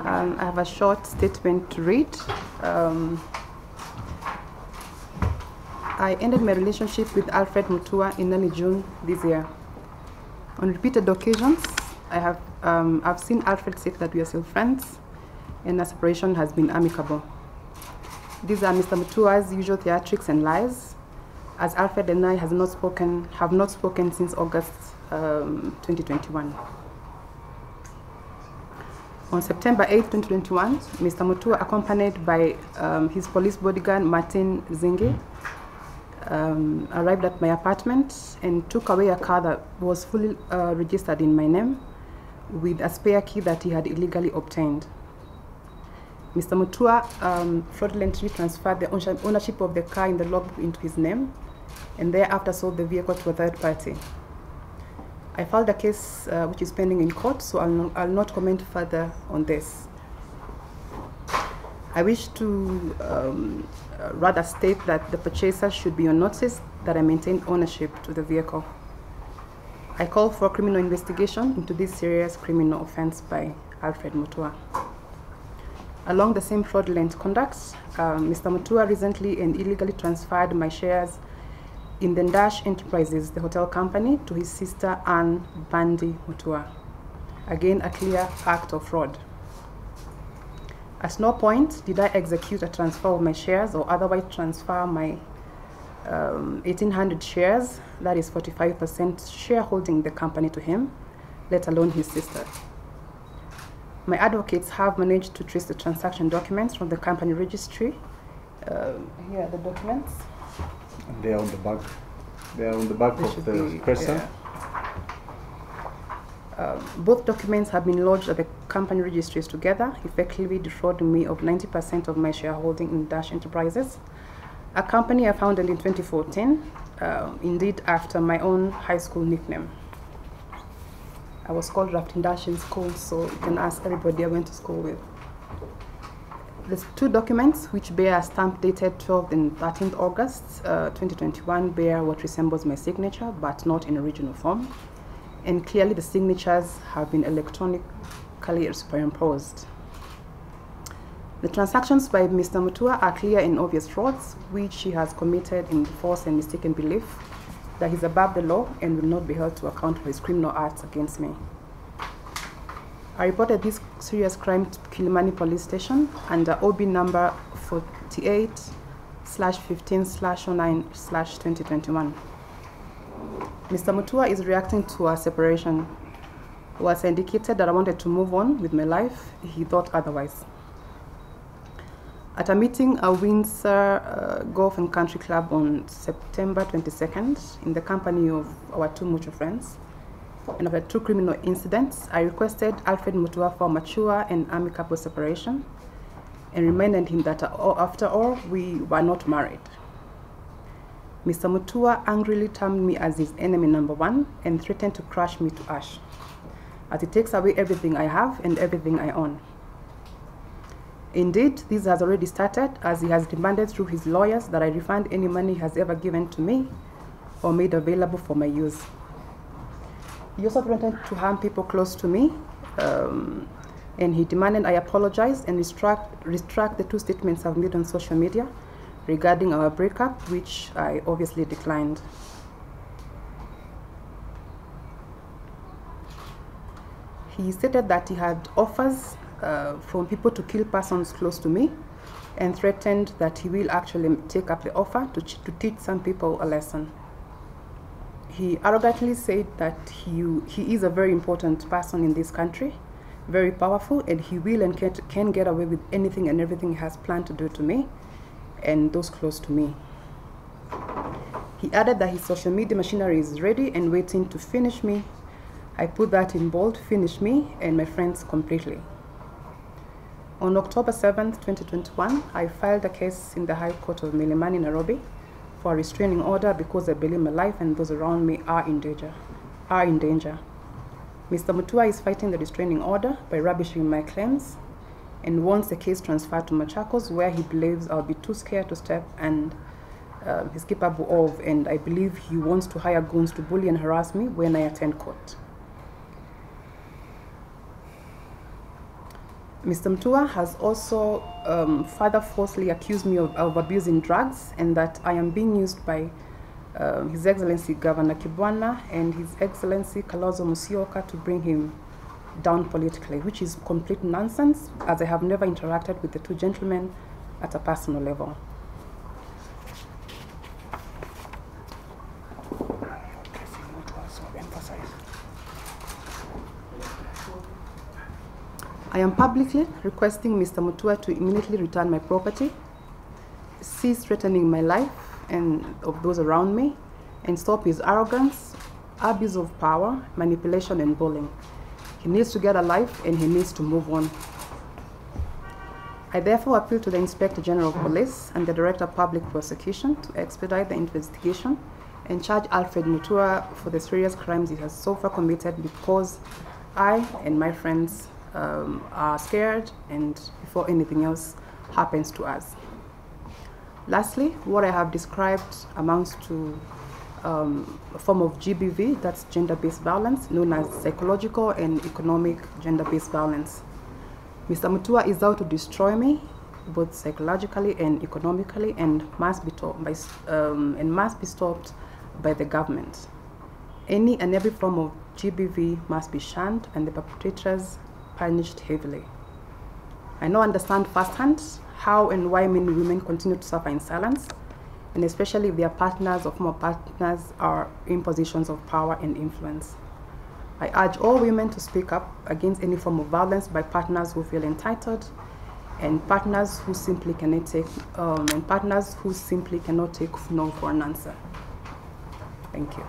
I have a short statement to read. I ended my relationship with Alfred Mutua in early June this year. On repeated occasions, I've seen Alfred say that we are still friends, and our separation has been amicable. These are Mr. Mutua's usual theatrics and lies, as Alfred and I have not spoken since August 2021. On September 8, 2021, Mr. Mutua, accompanied by his police bodyguard, Martin Zingi, arrived at my apartment and took away a car that was fully registered in my name with a spare key that he had illegally obtained. Mr. Mutua fraudulently transferred the ownership of the car in the logbook into his name and thereafter sold the vehicle to a third party. I filed a case which is pending in court, so I'll not comment further on this. I wish to rather state that the purchaser should be on notice that I maintain ownership to the vehicle. I call for a criminal investigation into this serious criminal offense by Alfred Mutua. Along the same fraudulent conduct, Mr. Mutua recently and illegally transferred my shares in the Dash Enterprises, the hotel company, to his sister Anne Bandi Mutua. Again, a clear act of fraud. At no point did I execute a transfer of my shares or otherwise transfer my 1,800 shares, that is 45% shareholding in the company, to him, let alone his sister. My advocates have managed to trace the transaction documents from the company registry. Here are the documents. And they are on the back. They are on the back of the person. Yeah. Both documents have been lodged at the company registries together, effectively defrauding me of 90% of my shareholding in Dash Enterprises, a company I founded in 2014, indeed after my own high school nickname. I was called Rafting Dash in school, so you can ask everybody I went to school with. The two documents, which bear a stamp dated 12th and 13th August 2021, bear what resembles my signature, but not in original form. And clearly the signatures have been electronically superimposed. The transactions by Mr. Mutua are clear and obvious frauds, which he has committed in the false and mistaken belief that he's above the law and will not be held to account for his criminal acts against me. I reported this serious crime to Kilimani Police Station under OB number 48/15/09/2021. Mr. Mutua is reacting to our separation. Was indicated that I wanted to move on with my life, he thought otherwise. At a meeting at Windsor Golf and Country Club on September 22nd, in the company of our two mutual friends, and after two criminal incidents, I requested Alfred Mutua for mature and amicable separation and reminded him that after all, we were not married. Mr. Mutua angrily termed me as his enemy number one and threatened to crush me to ash, as he takes away everything I have and everything I own. Indeed, this has already started, as he has demanded through his lawyers that I refund any money he has ever given to me or made available for my use. He also threatened to harm people close to me, and he demanded I apologize and retract the two statements I've made on social media regarding our breakup, which I obviously declined. He stated that he had offers from people to kill persons close to me, and threatened that he will actually take up the offer to teach some people a lesson. He arrogantly said that he is a very important person in this country, very powerful, and he will and can get away with anything and everything he has planned to do to me and those close to me. He added that his social media machinery is ready and waiting to finish me. I put that in bold: finish me and my friends completely. On October 7th, 2021, I filed a case in the High Court of Milimani, Nairobi, for a restraining order because I believe my life and those around me are in danger. Mr. Mutua is fighting the restraining order by rubbishing my claims and wants the case transferred to Machakos, where he believes I'll be too scared to step and he's capable of, and I believe he wants to hire goons to bully and harass me when I attend court. Mr. Mutua has also further falsely accused me of abusing drugs and that I am being used by His Excellency Governor Kibwana and His Excellency Kalonzo Musyoka to bring him down politically, which is complete nonsense, as I have never interacted with the two gentlemen at a personal level. I am publicly requesting Mr. Mutua to immediately return my property, cease threatening my life and of those around me, and stop his arrogance, abuse of power, manipulation, and bullying. He needs to get a life and he needs to move on. I therefore appeal to the Inspector General of Police and the Director of Public Prosecution to expedite the investigation and charge Alfred Mutua for the serious crimes he has so far committed, because I and my friends are scared and before anything else happens to us. Lastly, what I have described amounts to a form of GBV, that's gender-based violence, known as psychological and economic gender-based violence. Mr. Mutua is out to destroy me, both psychologically and economically, and must be stopped by the government. Any and every form of GBV must be shunned and the perpetrators punished heavily. I now understand firsthand how and why many women continue to suffer in silence, and especially if their partners or former partners are in positions of power and influence. I urge all women to speak up against any form of violence by partners who feel entitled and partners who simply cannot take no for an answer. Thank you.